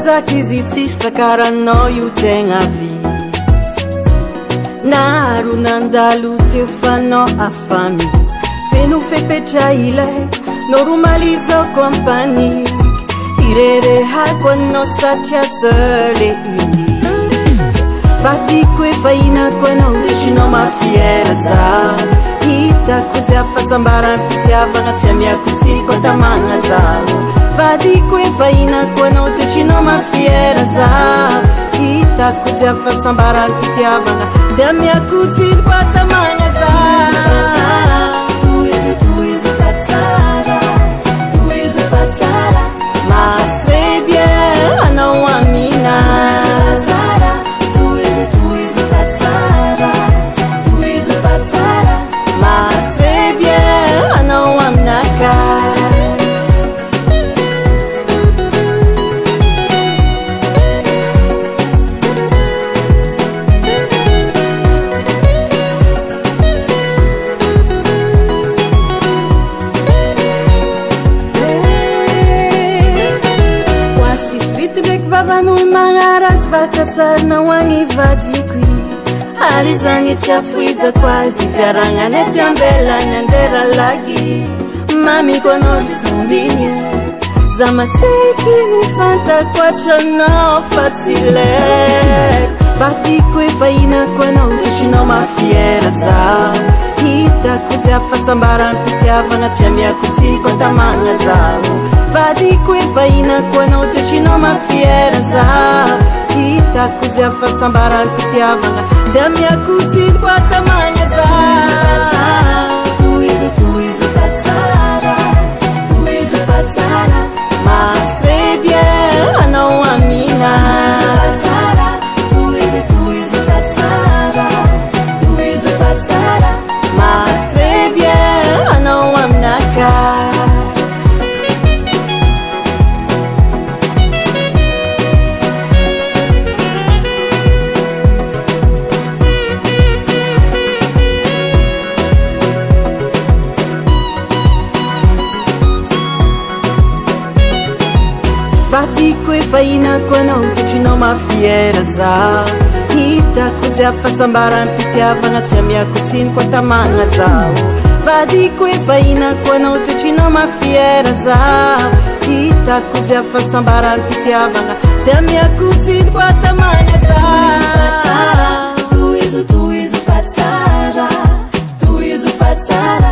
izy tsisy fa karanao io tegna vitsy naro nandalo teo fanao afa mihitsy feno fepetra ilay no romalizao compagnie irerehako anao satria seul et unique vadiko efa hinako anao ndresinao mafiera za hitako tsy afasambaram-pitiavagna tsy amiako tsiko antamagna zaho vadiko efa hinako anao ndresinao mafiera za hitako tsy afasambaram-pitiavagna tsy amiako tsiko antamagna zaho mas très bien anao amina mas très bien anao aminaka vavan'olo magnaratsy baka tsarinao agny vadiko ary zagny tsy afoizako azy fiaragnany tsy ambelany andera lagy mamiko anao risombiny za maseky mifantako atranao fa tsy leko vadiko efa hinako anao ndresinao mafiera za hitako tsy afasambaram-pitiavagna tsy amiako tsiko antamagna zaho vadiko efa hinako anao ndresinao mafiera za hitako tsy afasambaram-pitiavagna tsy amiako tsiko antamagna zaho mas très bien anao amina mas très bien anao aminaka vadiko efa hinako anao ndretrinao mafiera za hitako tsy afasambaram-pitiavagna tsy amiako tsiniko antamagna zaho vadiko efa hinako anao ndretrinao mafiera za hitako tsy afasambaram-pitiavagna tsy amiako tsiniko antamagna zaho tuizo patsara